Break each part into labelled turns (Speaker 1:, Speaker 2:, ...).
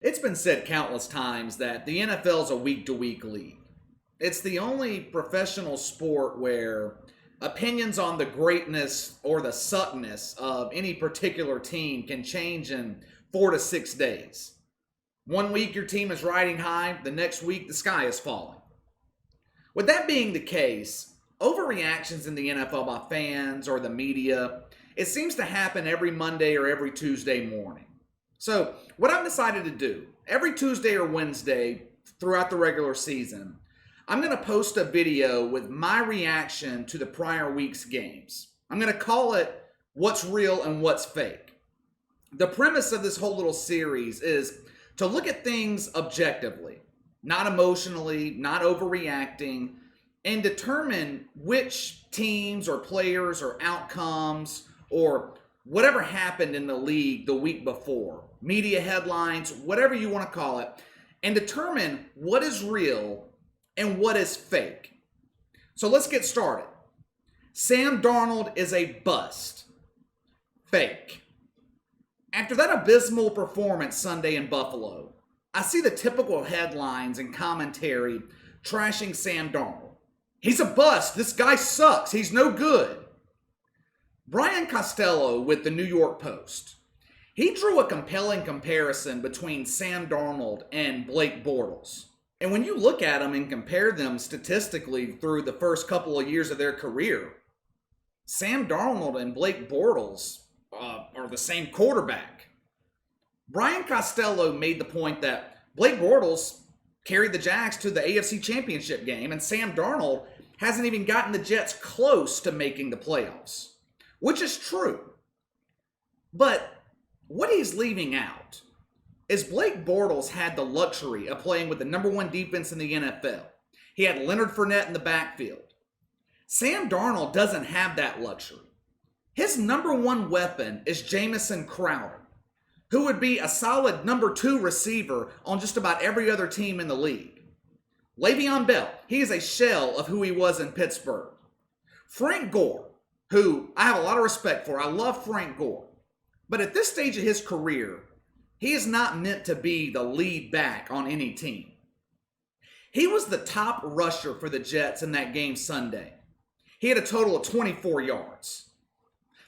Speaker 1: It's been said countless times that the NFL is a week-to-week league. It's the only professional sport where opinions on the greatness or the suckness of any particular team can change in 4 to 6 days. One week your team is riding high, the next week the sky is falling. With that being the case, overreactions in the NFL by fans or the media, it seems to happen every Monday or every Tuesday morning. So, what I've decided to do, every Tuesday or Wednesday throughout the regular season, I'm going to post a video with my reaction to the prior week's games. I'm going to call it What's Real and What's Fake. The premise of this whole little series is to look at things objectively, not emotionally, not overreacting, and determine which teams or players or outcomes or whatever happened in the league the week before, media headlines, whatever you want to call it, and determine what is real and what is fake. So let's get started. Sam Darnold is a bust. Fake. After that abysmal performance Sunday in Buffalo, I see the typical headlines and commentary trashing Sam Darnold. He's a bust. This guy sucks. He's no good. Brian Costello with the New York Post. He drew a compelling comparison between Sam Darnold and Blake Bortles. And when you look at them and compare them statistically through the first couple of years of their career, Sam Darnold and Blake Bortles are the same quarterback. Brian Costello made the point that Blake Bortles carried the Jags to the AFC Championship game, and Sam Darnold hasn't even gotten the Jets close to making the playoffs, which is true. But what he's leaving out is Blake Bortles had the luxury of playing with the number one defense in the NFL. He had Leonard Fournette in the backfield. Sam Darnold doesn't have that luxury. His number one weapon is Jamison Crowder, who would be a solid number two receiver on just about every other team in the league. Le'Veon Bell, he is a shell of who he was in Pittsburgh. Frank Gore, who I have a lot of respect for. I love Frank Gore. But at this stage of his career, he is not meant to be the lead back on any team. He was the top rusher for the Jets in that game Sunday. He had a total of 24 yards.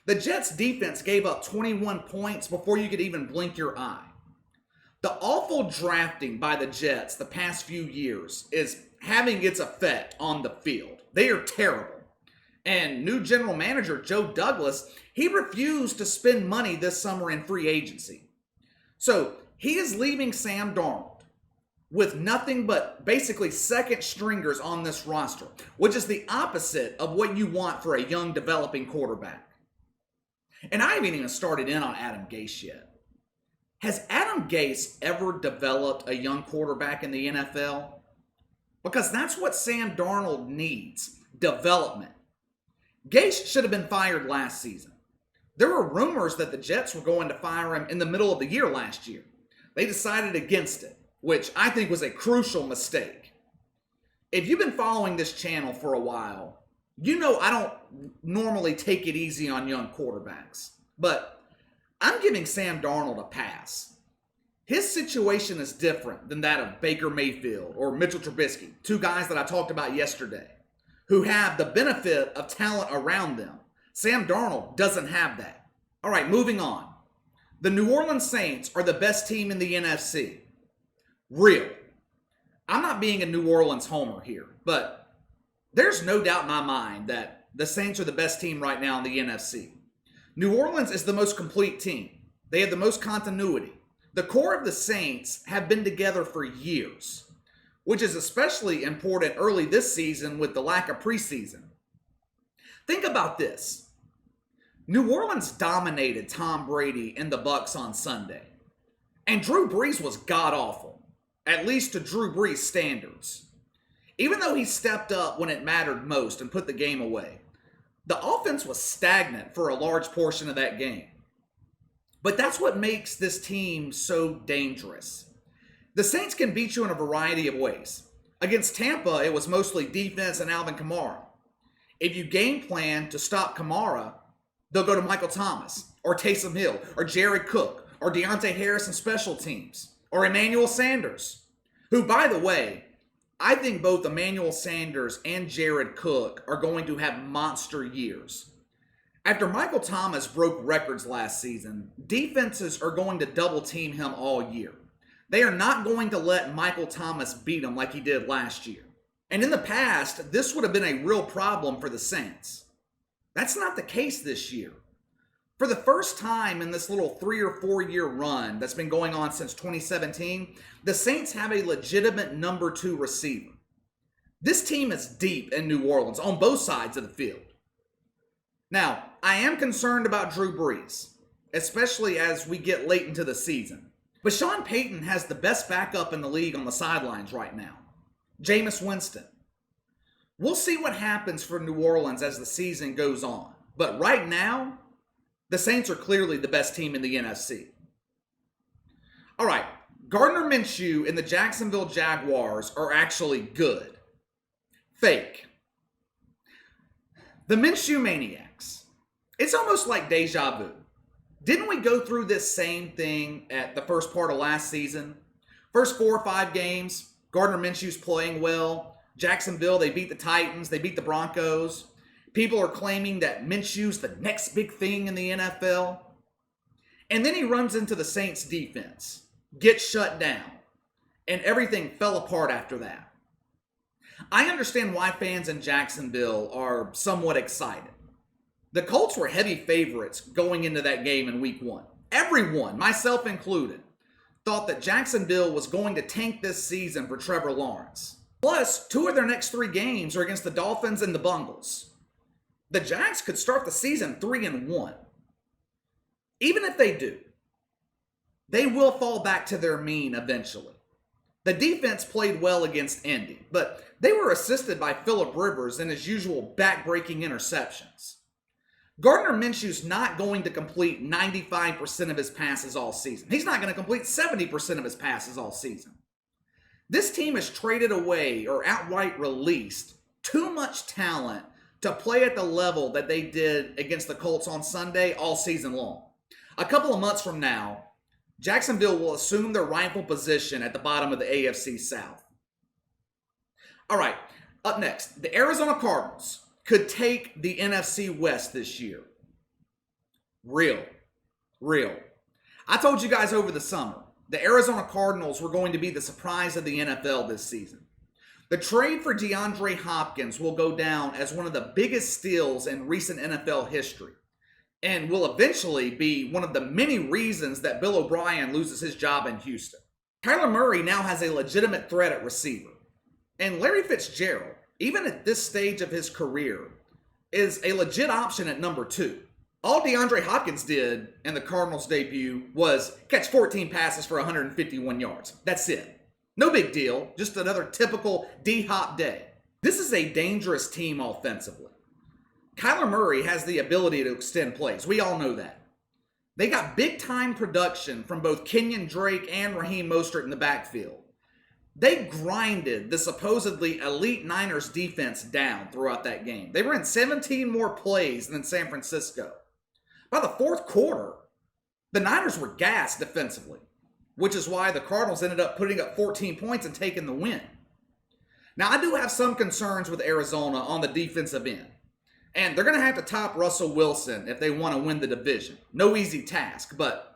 Speaker 1: The Jets defense gave up 21 points before you could even blink your eye. The awful drafting by the Jets the past few years is having its effect on the field. They are terrible. And new general manager Joe Douglas, he refused to spend money this summer in free agency. So he is leaving Sam Darnold with nothing but basically second stringers on this roster, which is the opposite of what you want for a young developing quarterback. And I haven't even started in on Adam Gase yet. Has Adam Gase ever developed a young quarterback in the NFL? Because that's what Sam Darnold needs, development. Gase should have been fired last season. There were rumors that the Jets were going to fire him in the middle of the year last year. They decided against it, which I think was a crucial mistake. If you've been following this channel for a while, you know I don't normally take it easy on young quarterbacks, but I'm giving Sam Darnold a pass. His situation is different than that of Baker Mayfield or Mitchell Trubisky, two guys that I talked about yesterday, who have the benefit of talent around them. Sam Darnold doesn't have that. All right, moving on. The New Orleans Saints are the best team in the NFC. Real. I'm not being a New Orleans homer here, but there's no doubt in my mind that the Saints are the best team right now in the NFC. New Orleans is the most complete team. They have the most continuity. The core of the Saints have been together for years, which is especially important early this season with the lack of preseason. Think about this. New Orleans dominated Tom Brady and the Bucs on Sunday. And Drew Brees was god-awful, at least to Drew Brees' standards. Even though he stepped up when it mattered most and put the game away, the offense was stagnant for a large portion of that game. But that's what makes this team so dangerous. The Saints can beat you in a variety of ways. Against Tampa, it was mostly defense and Alvin Kamara. If you game plan to stop Kamara, they'll go to Michael Thomas or Taysom Hill or Jared Cook or Deontay Harris and special teams. or Emmanuel Sanders, who, by the way, I think both Emmanuel Sanders and Jared Cook are going to have monster years. After Michael Thomas broke records last season, defenses are going to double team him all year. They are not going to let Michael Thomas beat him like he did last year. And in the past, this would have been a real problem for the Saints. That's not the case this year. For the first time in this little 3 or 4 year run that's been going on since 2017, the Saints have a legitimate number 2 receiver. This team is deep in New Orleans on both sides of the field. Now, I am concerned about Drew Brees, especially as we get late into the season. But Sean Payton has the best backup in the league on the sidelines right now, Jameis Winston. We'll see what happens for New Orleans as the season goes on. But right now, the Saints are clearly the best team in the NFC. All right, Gardner Minshew and the Jacksonville Jaguars are actually good. Fake. The Minshew Maniacs. It's almost like deja vu. Didn't we go through this same thing at the first part of last season? First 4 or 5 games, Gardner Minshew's playing well. Jacksonville, they beat the Titans, they beat the Broncos. People are claiming that Minshew's the next big thing in the NFL. And then he runs into the Saints defense, gets shut down, and everything fell apart after that. I understand why fans in Jacksonville are somewhat excited. The Colts were heavy favorites going into that game in week 1. Everyone, myself included, thought that Jacksonville was going to tank this season for Trevor Lawrence. Plus, 2 of their next 3 games are against the Dolphins and the Bengals. The Jags could start the season 3-1. Even if they do, they will fall back to their mean eventually. The defense played well against Indy, but they were assisted by Phillip Rivers and his usual back-breaking interceptions. Gardner Minshew's not going to complete 95% of his passes all season. He's not going to complete 70% of his passes all season. This team has traded away or outright released too much talent to play at the level that they did against the Colts on Sunday all season long. A couple of months from now, Jacksonville will assume their rightful position at the bottom of the AFC South. All right, up next, the Arizona Cardinals could take the NFC West this year. Real. I told you guys over the summer, the Arizona Cardinals were going to be the surprise of the NFL this season. The trade for DeAndre Hopkins will go down as one of the biggest steals in recent NFL history, and will eventually be one of the many reasons that Bill O'Brien loses his job in Houston. Kyler Murray now has a legitimate threat at receiver, and Larry Fitzgerald, even at this stage of his career, is a legit option at number 2. All DeAndre Hopkins did in the Cardinals' debut was catch 14 passes for 151 yards. That's it. No big deal, just another typical D-Hop day. This is a dangerous team offensively. Kyler Murray has the ability to extend plays. We all know that. They got big-time production from both Kenyon Drake and Raheem Mostert in the backfield. They grinded the supposedly elite Niners defense down throughout that game. They ran 17 more plays than San Francisco. By the fourth quarter, the Niners were gassed defensively, which is why the Cardinals ended up putting up 14 points and taking the win. Now, I do have some concerns with Arizona on the defensive end, and they're going to have to top Russell Wilson if they want to win the division. No easy task, but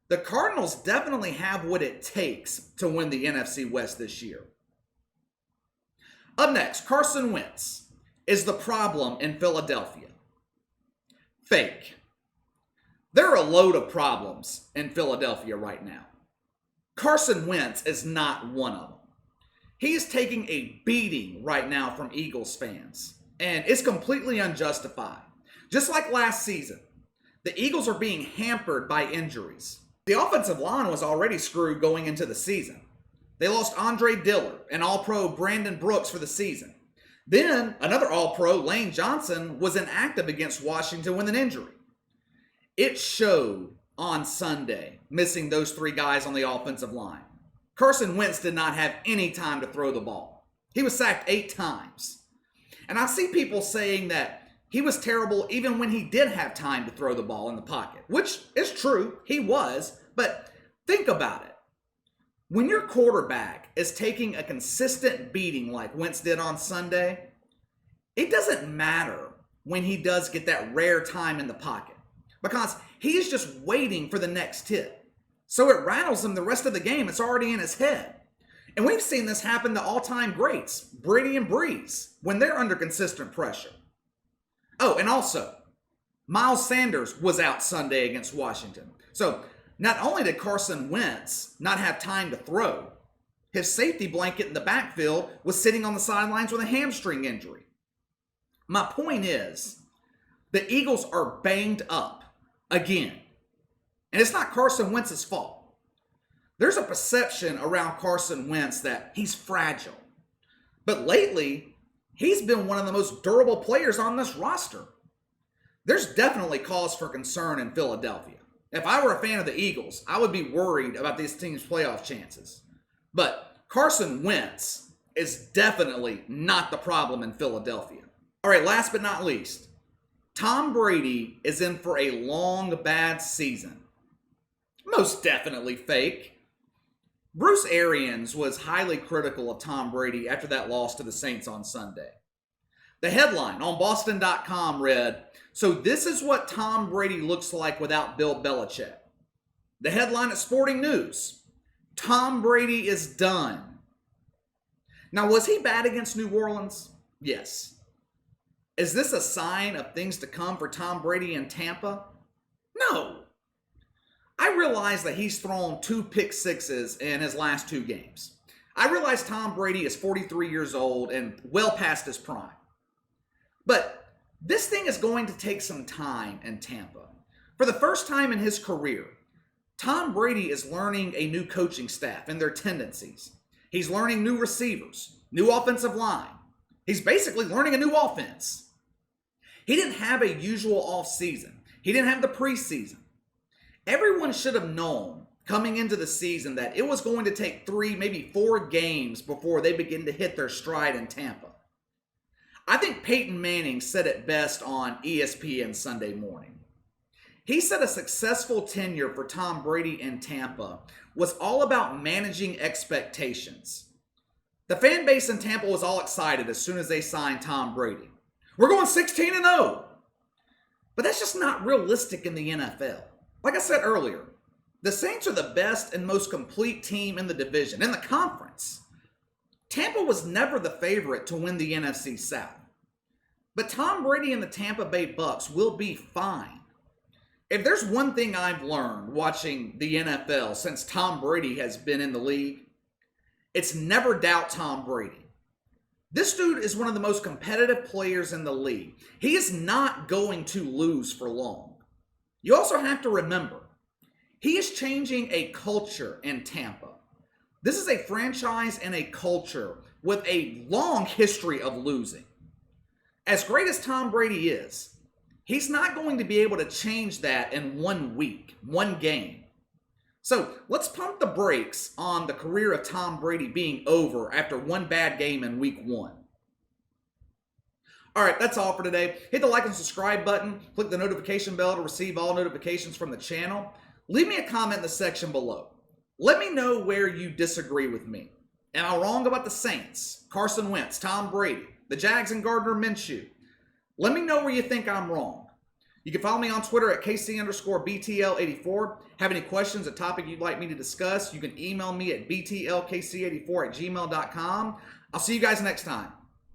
Speaker 1: the Cardinals definitely have what it takes to win the NFC West this year. Up next, Carson Wentz is the problem in Philadelphia. Fake. There are a load of problems in Philadelphia right now. Carson Wentz is not one of them. He is taking a beating right now from Eagles fans, and it's completely unjustified. Just like last season, the Eagles are being hampered by injuries. The offensive line was already screwed going into the season. They lost Andre Dillard and All-Pro Brandon Brooks for the season. Then, another All-Pro, Lane Johnson, was inactive against Washington with an injury. It showed on Sunday, missing those 3 guys on the offensive line. Carson Wentz did not have any time to throw the ball. He was sacked 8 times. And I see people saying that he was terrible even when he did have time to throw the ball in the pocket, which is true, he was, but think about it. When your quarterback is taking a consistent beating like Wentz did on Sunday, it doesn't matter when he does get that rare time in the pocket because he's just waiting for the next hit. So it rattles him the rest of the game. It's already in his head. And we've seen this happen to all-time greats, Brady and Breeze, when they're under consistent pressure. Oh, and also, Miles Sanders was out Sunday against Washington. So not only did Carson Wentz not have time to throw, his safety blanket in the backfield was sitting on the sidelines with a hamstring injury. My point is, the Eagles are banged up again. And it's not Carson Wentz's fault. There's a perception around Carson Wentz that he's fragile. But lately, he's been one of the most durable players on this roster. There's definitely cause for concern in Philadelphia. If I were a fan of the Eagles, I would be worried about this team's playoff chances. But Carson Wentz is definitely not the problem in Philadelphia. All right, last but not least, Tom Brady is in for a long, bad season. Most definitely fake. Bruce Arians was highly critical of Tom Brady after that loss to the Saints on Sunday. The headline on Boston.com read, "So this is what Tom Brady looks like without Bill Belichick." The headline at Sporting News, "Tom Brady is done." Now, was he bad against New Orleans? Yes. Is this a sign of things to come for Tom Brady in Tampa? No. I realize that he's thrown 2 pick sixes in his last 2 games. I realize Tom Brady is 43 years old and well past his prime. But this thing is going to take some time in Tampa. For the first time in his career, Tom Brady is learning a new coaching staff and their tendencies. He's learning new receivers, new offensive line. He's basically learning a new offense. He didn't have a usual offseason. He didn't have the preseason. Everyone should have known coming into the season that it was going to take 3, maybe 4 games before they begin to hit their stride in Tampa. I think Peyton Manning said it best on ESPN Sunday morning. He said a successful tenure for Tom Brady in Tampa was all about managing expectations. The fan base in Tampa was all excited as soon as they signed Tom Brady. We're going 16-0. But that's just not realistic in the NFL. Like I said earlier, the Saints are the best and most complete team in the division, in the conference. Tampa was never the favorite to win the NFC South. But Tom Brady and the Tampa Bay Bucks will be fine. If there's one thing I've learned watching the NFL since Tom Brady has been in the league, it's never doubt Tom Brady. This dude is one of the most competitive players in the league. He is not going to lose for long. You also have to remember, he is changing a culture in Tampa. This is a franchise and a culture with a long history of losing. As great as Tom Brady is, he's not going to be able to change that in 1 week, 1 game. So let's pump the brakes on the career of Tom Brady being over after 1 bad game in week 1. All right, that's all for today. Hit the like and subscribe button. Click the notification bell to receive all notifications from the channel. Leave me a comment in the section below. Let me know where you disagree with me. Am I wrong about the Saints, Carson Wentz, Tom Brady, the Jags and Gardner Minshew? Let me know where you think I'm wrong. You can follow me on Twitter at KC_BTL84. Have any questions, a topic you'd like me to discuss, you can email me at BTLKC84@gmail.com. I'll see you guys next time.